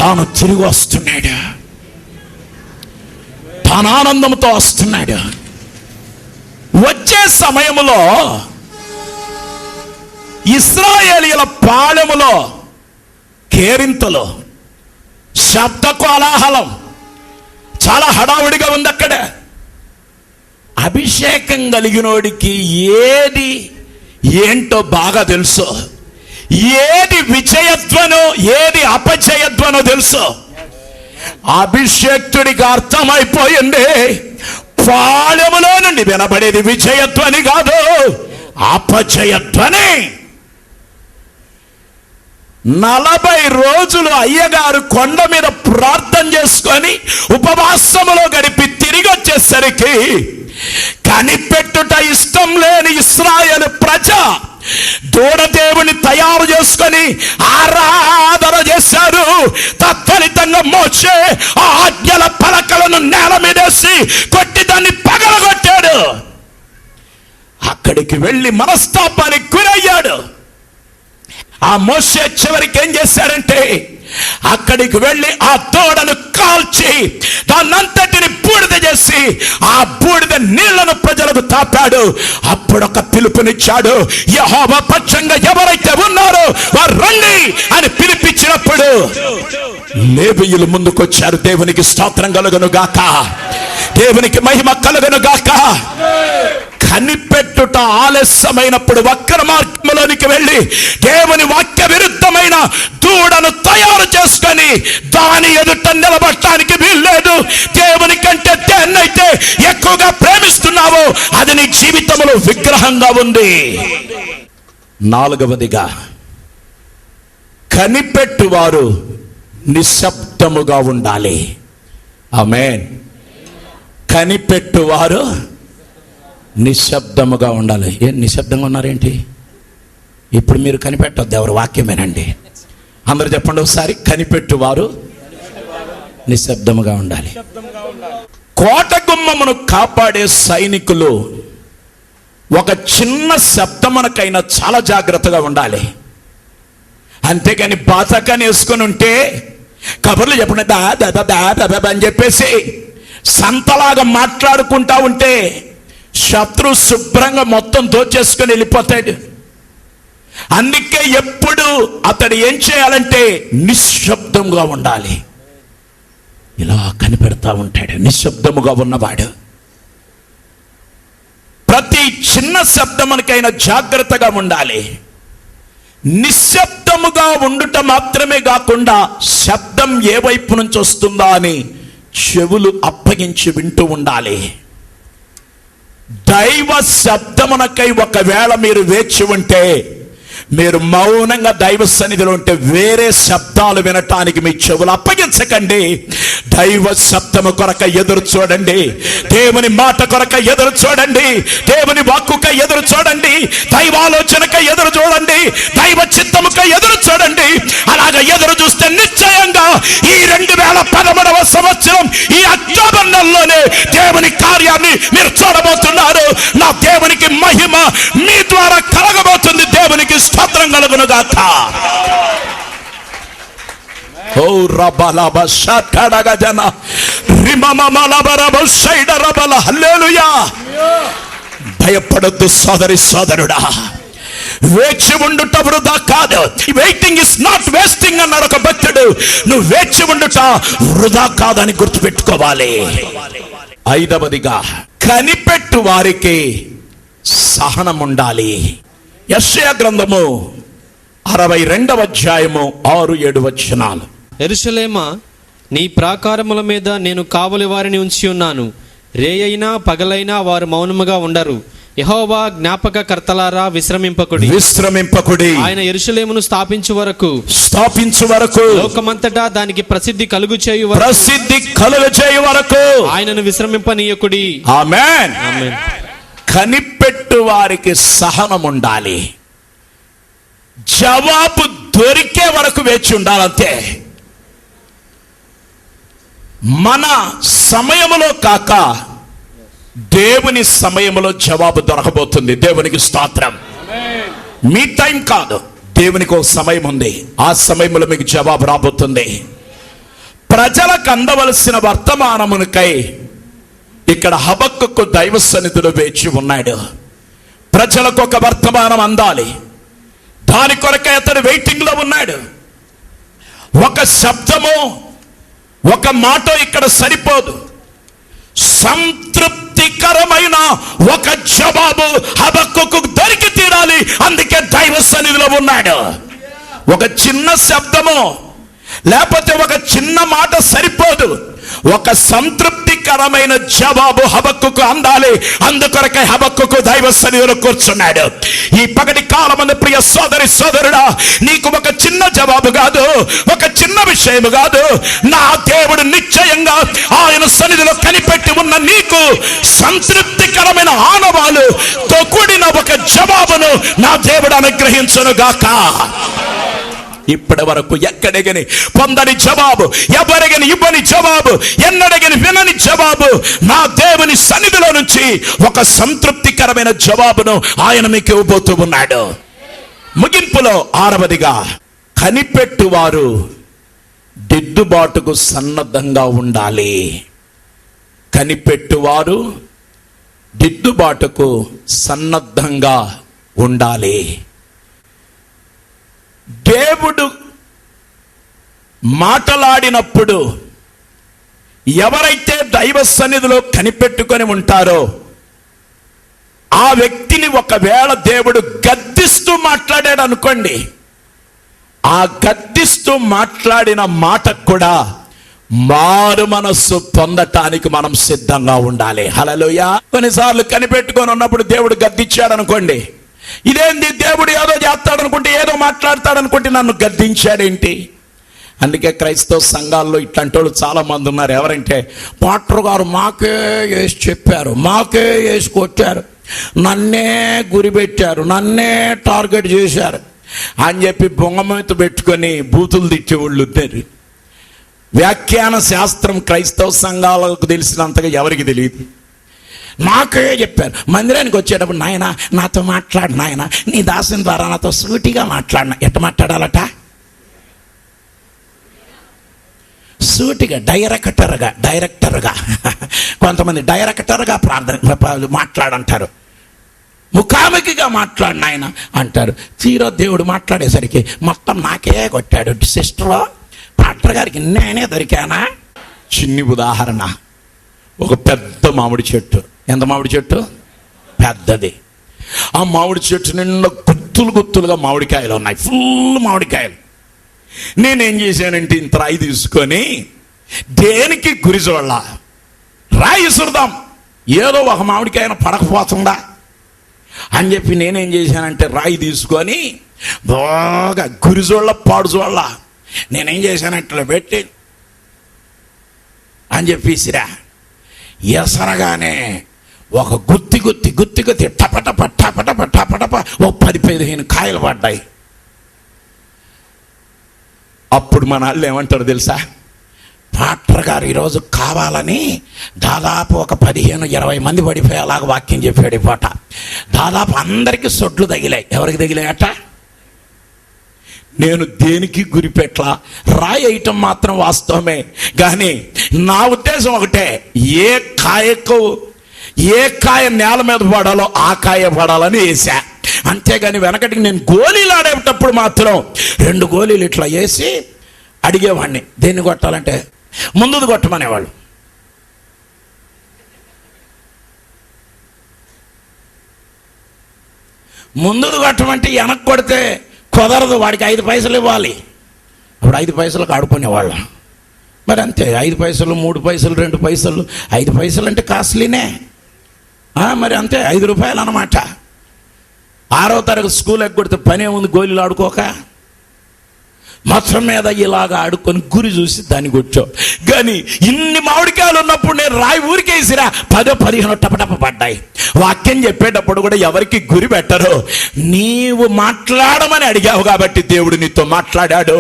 తాను తిరిగి వస్తున్నాడు, తాను ఆనందంతో వస్తున్నాడు. వచ్చే సమయంలో ఇశ్రాయేలీయుల పాళెములో కేరింతలు, శబ్ద కోలాహలం, చాలా హడావుడిగా ఉంది అక్కడ. అభిషేకం కలిగినోడికి ఏది ఏంటో బాగా తెలుసు, ఏది విజయధ్వనో ఏది అపజయధ్వనో తెలుసు. అభిషేక్తుడికి అర్థమైపోయింది, పాళెములో నుండి వినబడేది విజయధ్వని కాదు, అపజయధ్వని. 40 రోజులు అయ్యగారు కొండ మీద ప్రార్థన చేసుకొని ఉపవాసములో గడిపి తిరిగి వచ్చేసరికి కనిపెట్టుట ఇష్టం లేని ఇశ్రాయేలు ప్రజ దూడదేవుని తయారు చేసుకొని ఆరాధన చేశారు. తత్ఫలితంగా మోషే ఆ ఆజ్ఞల పలకలను నేల మీదేసి కొట్టి దాన్ని పగలగొట్టాడు. అక్కడికి వెళ్ళి మనస్తాపానికి గురయ్యాడు. ఆ మోషే చివరికి ఏం చేశాడంటే, అక్కడికి వెళ్ళి ఆ దూడను కాల్చి దాన్నంతటిని బూడిద చేసి ఆ బూడిద నీళ్లను ప్రజలకు తాపాడు. అప్పుడు ఒక పిలుపునిచ్చాడు, యెహోవా పక్షంగా ఎవరైతే ఉన్నారో వారు రండి అని పిలిపించినప్పుడు లేవీయులు ముందుకొచ్చారు. దేవునికి స్తోత్రం కలుగును గాక, దేవునికి మహిమ కలుగును గాక. కనిపెట్టుట ఆలస్యమైనప్పుడు వక్ర మార్గంలోనికి వెళ్ళి దేవుని వాక్య విరుద్ధమైన దూడను తయారు చేసుకొని దాని ఎదుట నిలబడటానికి వీల్లేదు. దేవుని కంటే దేన్నైతే ఎక్కువగా ప్రేమిస్తున్నావో అది నీ జీవితంలో విగ్రహంగా ఉంది. 4వదిగా, కనిపెట్టువారు నిశ్శబ్దముగా ఉండాలి. ఆమేన్. కనిపెట్టువారు నిశ్శబ్దముగా ఉండాలి. ఏం నిశ్శబ్దంగా ఉన్నారేంటి? ఇప్పుడు మీరు కనిపెట్టొద్దు, ఎవరు వాక్యమేనండి. అందరూ చెప్పండి ఒకసారి, కనిపెట్టువారు నిశ్శబ్దముగా ఉండాలి. కోట గుమ్మమును కాపాడే సైనికులు ఒక చిన్న శబ్దమునకైనా చాలా జాగ్రత్తగా ఉండాలి. అంతేగాని బాతకాన్ని వేసుకొని ఉంటే కబుర్లు చెప్పండి దా దా దా అని చెప్పేసి సంతలాగా మాట్లాడుకుంటా ఉంటే శత్రు శుభ్రంగా మొత్తం దోచేసుకొని వెళ్ళిపోతాడు. అందుకే ఎప్పుడు అతడు ఏం చేయాలంటే నిశ్శబ్దంగా ఉండాలి. ఇలా కనిపెడతా ఉంటాడు నిశ్శబ్దముగా ఉన్నవాడు. ప్రతి చిన్న శబ్దమునకైనా జాగ్రత్తగా ఉండాలి. నిశ్శబ్దముగా ఉండుట మాత్రమే కాకుండా శబ్దం ఏ వైపు నుంచి వస్తుందా అని చెవులు అప్పగించి వింటూ ఉండాలి. దైవ శబ్దమునకై ఒకవేళ మీరు వేచి ఉంటే, మీరు మౌనంగా దైవ సన్నిధిలో ఉంటే వేరే శబ్దాలు వినటానికి మీ చెవులు అప్పగించకండి. దైవ శబ్దము కొరక ఎదురు చూడండి, దేవుని మాట కొరక ఎదురు చూడండి, దేవుని వాక్కుక ఎదురు చూడండి, దైవాలోచనక ఎదురు చూడండి, దైవ చిత్తముక ఎదురు చూడండి. అలాగ ఎదురు చూస్తే నిశ్చయంగా ఈ 2013వ సంవత్సరం ఈ అక్టోబర్ నెలలోనే దేవుని కార్యాన్ని మీరు చూడబోతున్నారు. నా దేవునికి మహిమ మీ ద్వారా కలగబోతుంది. దేవునికి స్తోత్రం కలుగును గాక. ఓ రబలబ షటడగజన రిమమమలబరబ షైడరబల హల్లెలూయా. భయపడొద్దు సోదరి సోదరుడా, వేచి ఉండుట వృధా కాదు. వెయిటింగ్ ఇస్ నాట్ వేస్టింగ్ అన్నాడు ఒక భక్తుడు. నువ్వు వేచి ఉండుట వృధా కాదని గుర్తుపెట్టుకోవాలి. 5వదిగా, కనిపెట్టు వారికి సహనం ఉండాలి. యెషయా గ్రంథము 62వ అధ్యాయము 6-7 వచనాలు. యెరూషలేమా, నీ ప్రాకారముల మీద నేను కావలి వారిని ఉంచి ఉన్నాను. రేయైనా పగలైనా వారు మౌనముగా ఉండరు. యెహోవా జ్ఞాపక కర్తలారా విశ్రమింపకుడి. ఆయన యెరూషలేమును స్థాపించు వరకు లోకమంతటా దానికి ప్రసిద్ధి కలుగు చేయు వరకు ఆయనను విశ్రమింపనీయకుడి. ఆమేన్. ఆమేన్. కనిపెట్టు వారికి సహనం ఉండాలి. జవాబు దొరికే వరకు వేచి ఉండాలంతే. మన సమయములో కాక దేవుని సమయములో జవాబు దొరకబోతుంది. దేవునికి స్తోత్రం. మీ టైం కాదు, దేవునికి ఒక సమయం ఉంది. ఆ సమయంలో మీకు జవాబు రాబోతుంది. ప్రజలకు అందవలసిన వర్తమానమునకై ఇక్కడ హబక్కూకు దైవ సన్నిధిలో వేచి ఉన్నాడు. ప్రజలకు ఒక వర్తమానం అందాలి, దాని కొరకై అతడు వెయిటింగ్ లో ఉన్నాడు. ఒక శబ్దము, ఒక మాట ఇక్కడ సరిపోదు. సంతృప్తికరమైన ఒక జవాబు హబక్కూకు దొరికి తీరాలి. అందుకే దైవ సన్నిధిలో ఉన్నాడు. ఒక చిన్న శబ్దము లేకపోతే ఒక చిన్న మాట సరిపోదు. ఒక సంతృప్తికరమైన జవాబు హబక్కూకు అందాలి. అందుకొరకై హబక్కూకు దైవ సన్నిధిలో కూర్చున్నాడు. ఈ పగటి కాలమందు ప్రియ సోదరి సోదరుడా, నీకు ఒక చిన్న జవాబు కాదు, ఒక చిన్న విషయం కాదు. నా దేవుడు నిశ్చయంగా ఆయన సన్నిధిలో కనిపెట్టి ఉన్న నీకు సంతృప్తికరమైన ఆనవాలుతో కూడిన ఒక జవాబును నా దేవుడు అనుగ్రహించును గాక. ఇప్పటి వరకు ఎక్కడగని పొందని జవాబు, ఎవరిగని ఇవ్వని జవాబు, ఎన్నడగని వినని జవాబు, నా దేవుని సన్నిధిలో నుంచి ఒక సంతృప్తికరమైన జవాబును ఆయన మీకు ఇవ్వబోతూ ఉన్నాడు. ముగింపులో 6వదిగా, కనిపెట్టువారు దిద్దుబాటుకు సన్నద్ధంగా ఉండాలి. కనిపెట్టువారు దిద్దుబాటుకు సన్నద్ధంగా ఉండాలి. దేవుడు మాటలాడినప్పుడు ఎవరైతే దైవ సన్నిధిలో కనిపెట్టుకొని ఉంటారో ఆ వ్యక్తిని ఒకవేళ దేవుడు గద్దిస్తూ మాట్లాడాడు అనుకోండి, ఆ గద్దిస్తూ మాట్లాడిన మాట కూడా మారు మనస్సు పొందటానికి మనం సిద్ధంగా ఉండాలి. హల్లెలూయా. కొన్నిసార్లు కనిపెట్టుకొని ఉన్నప్పుడు దేవుడు గద్దించాడు అనుకోండి, ఇదేంది దేవుడు ఏదో చేస్తాడు అనుకుంటే, ఏదో మాట్లాడతాడు అనుకుంటే నన్ను గద్దించాడేంటి? అందుకే క్రైస్తవ సంఘాల్లో ఇట్లాంటి వాళ్ళు చాలా మంది ఉన్నారు. ఎవరంటే, పాస్టర్ గారు మాకే వేసి చెప్పారు, మాకే వేసి కొట్టారు, నన్నే గురిపెట్టారు, నన్నే టార్గెట్ చేశారు అని చెప్పి బొంగమేత పెట్టుకొని బూతులు తిట్టేవాళ్ళు ఉన్నారు. వ్యాఖ్యాన శాస్త్రం క్రైస్తవ సంఘాలకు తెలిసినంతగా ఎవరికి తెలియదు. నాకే చెప్పారు. మందిరానికి వచ్చేటప్పుడు, నాయన నాతో మాట్లాడు, నాయన నీ దాసుని ద్వారా నాతో సూటిగా మాట్లాడిన. ఎట్ట మాట్లాడాలట? సూటిగా, డైరెక్టర్గా కొంతమంది డైరెక్టర్గా ప్రార్థన మాట్లాడంటారు, ముఖాముఖిగా మాట్లాడిన ఆయన అంటారు. తీరో దేవుడు మాట్లాడేసరికి మొత్తం నాకే కొట్టాడు. సిస్టర్లో పాస్టర్ గారికి నేనే దొరికానా? చిన్ని ఉదాహరణ, ఒక పెద్ద మామిడి చెట్టు. ఎంత మామిడి చెట్టు? పెద్దది. ఆ మామిడి చెట్టు నిండా గుత్తులుగా మామిడికాయలు ఉన్నాయి, ఫుల్ మామిడికాయలు. నేనేం చేశానంటే ఇంత రాయి తీసుకొని, దేనికి గురి చూడాల, రాయి విసురుదాం, ఏదో ఒక మామిడికాయను పడకపోతుందా అని చెప్పి నేనేం చేశానంటే రాయి తీసుకొని బాగా గురి చూడాల, పాడు చూడాల. నేనేం చేశానంటే పెట్టి అని చెప్పేసిరా ఎసరగానే ఒక గుత్తి టపటప ఓ 10-15 కాయలు పడ్డాయి. అప్పుడు మన వాళ్ళు ఏమంటారు తెలుసా? పాస్టర్ గారు ఈరోజు కావాలని దాదాపు ఒక 15-20 మంది పడిపోయేలాగా వాక్యం చెప్పాడు. ఈ పూట దాదాపు అందరికీ సొడ్లు తగిలాయి. ఎవరికి తగిలాయట? నేను దేనికి గురిపెట్లా, రాయి వేయటం మాత్రం వాస్తవమే. కానీ నా ఉద్దేశం ఒకటే, ఏ కాయ నేల మీద పడాలో ఆ కాయ పడాలని వేసా. అంతేగాని వెనకటికి నేను గోళీలు ఆడేటప్పుడు మాత్రం 2 గోళీలు ఇట్లా వేసి అడిగేవాడిని, దేన్ని కొట్టాలంటే ముందుది కొట్టమనేవాళ్ళు. ముందుది కొట్టమంటే వెనక్కి కొడితే కుదరదు, వాడికి 5 పైసలు ఇవ్వాలి. అప్పుడు 5 పైసలకు ఆడుకునేవాళ్ళం. మరి అంతే, 5 పైసలు, 3 పైసలు, 2 పైసలు. 5 పైసలు అంటే కాస్ట్లీనే. మరి అంతే, 5 రూపాయలు అన్నమాట. 6వ తరగతి స్కూల్ ఎగ్గొడితే పనే ఉంది, గోళీలు ఆడుకోక. మొత్తం మీద ఇలాగ ఆడుకొని గురి చూసి దాన్ని కొట్టావు. కానీ ఇన్ని మామిడికాయలు ఉన్నప్పుడు నేను రాయి ఊరికేసిరా 10-15 టపటప పడ్డాయి. వాక్యం చెప్పేటప్పుడు కూడా ఎవరికి గురి పెట్టరు. నీవు మాట్లాడమని అడిగావు కాబట్టి దేవుడు నీతో మాట్లాడాడు.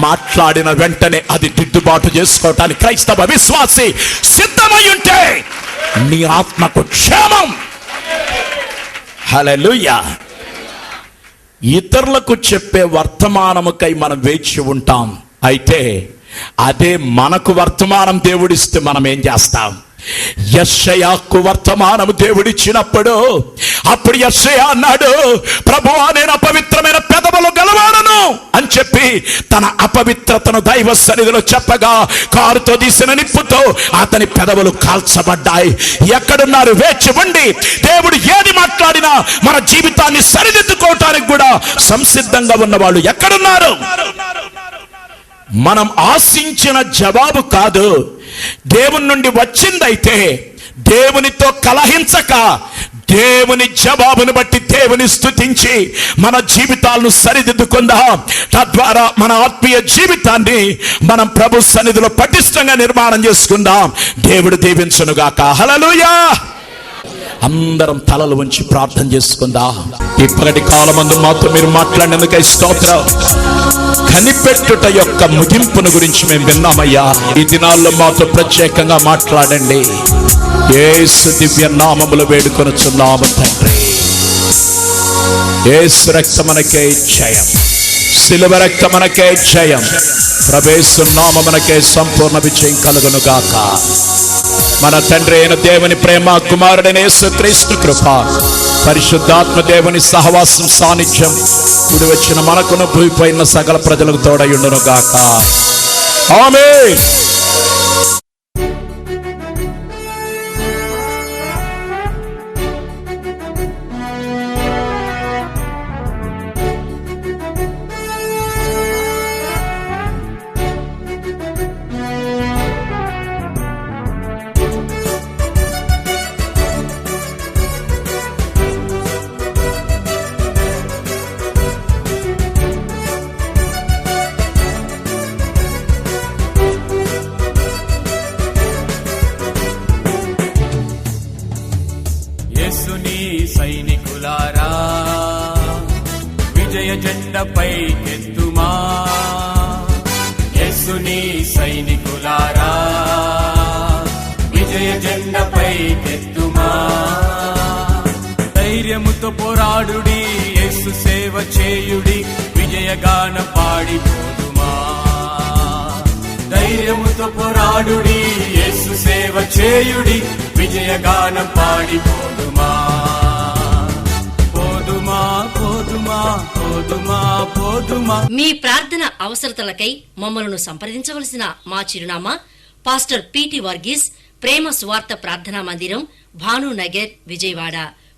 మాట్లాడిన వెంటనే అది దిద్దుబాటు చేసుకోవటానికి క్రైస్తవ విశ్వాసి సిద్ధమై ఉంటే నీ ఆత్మకు క్షేమం. హల్లెలూయా. ఇతరులకు చెప్పే వర్తమానముకై మనం వేచి ఉంటాం. అయితే అదే మనకు వర్తమానం దేవుడిస్తే మనం ఏం చేస్తాం? యెషయాకు వర్తమానం దేవుడిచ్చినప్పుడు అప్పుడు యెషయా అన్నాడు, ప్రభువా నేను అపవిత్రమైన పెదవులు గలవాడను అని చెప్పి తన అపవిత్రతను దైవ సన్నిధిలో చెప్పగా కారుతో తీసిన నిప్పుతో అతని పెదవులు కాల్చబడ్డాయి. ఎక్కడున్నారు? వేచి ఉండి దేవుడు ఏది మాట్లాడినా మన జీవితాన్ని సరిదిద్దుకోవటానికి కూడా సంసిద్ధంగా ఉన్నవాళ్ళు ఎక్కడున్నారు? మనం ఆశించిన జవాబు కాదు, దేవుని నుండి వచ్చిందైతే దేవునితో కలహించక దేవుని జవాబును బట్టి దేవుని స్తుతించి మన జీవితాలను సరిదిద్దుకుందాం. తద్వారా మన ఆత్మీయ జీవితాన్ని మనం ప్రభు సన్నిధిలో పటిష్టంగా నిర్మాణం చేసుకుందాం. దేవుడు దీవించునుగాక. హల్లెలూయా. అందరం తలలు వంచి ప్రార్థన చేసుకుందాం. ఇప్పటి కాలమందు మాతో మీరు మాట్లాడినందుకై స్తోత్రం. కనిపెట్టుట యొక్క ముగింపును గురించి మేము విన్నామయ్యా. ఈ దినాల్లో మాతో ప్రత్యేకంగా మాట్లాడండి. యేసు దివ్య నామములో వేడుకొనుచున్నాము తండ్రి. యేసు రక్తమునకే జయం, శిలువ రక్తమునకే జయం, ప్రభుయేసు నామమునకే సంపూర్ణ విజయం కలుగును గాక. మన తండ్రి అయిన దేవుని ప్రేమ, కుమారుడైన యేసుక్రీస్తు కృప, పరిశుద్ధాత్మ దేవుని సహవాసం సాన్నిధ్యం కూడి వచ్చిన మనకును భూమిపైన సకల ప్రజలకు తోడయుండును గాక. ఆమేన్. యేసుని సైనికులారా విజయ జెండపై కెత్తుమా. యేసుని సైనికులారా విజయ జెండపై కెత్తుమా. ధైర్యముతో పోరాడుడి, యేసు సేవ చేయుడి, విజయగాన పాడిపోదుమా. ధైర్యముతో పోరాడుడి, యేసు సేవ చేయుడి, విజయగానం పాడిపోదుమా. పోదుమా పోదుమా పోదుమా పోదుమా. మీ ప్రార్థన అవసరతలకై మమ్మలను సంప్రదించవలసిన మా చిరునామా పాస్టర్ పిటి వర్గీస్, ప్రేమ సువార్త ప్రార్థనా మందిరం, Bhanunagar, Vijayawada.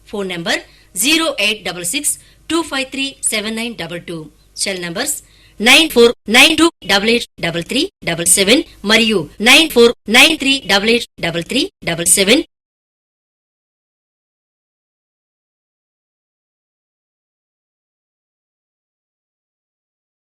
Phone number 0866253792. Cell numbers 9492883377 మరియు 9493883377.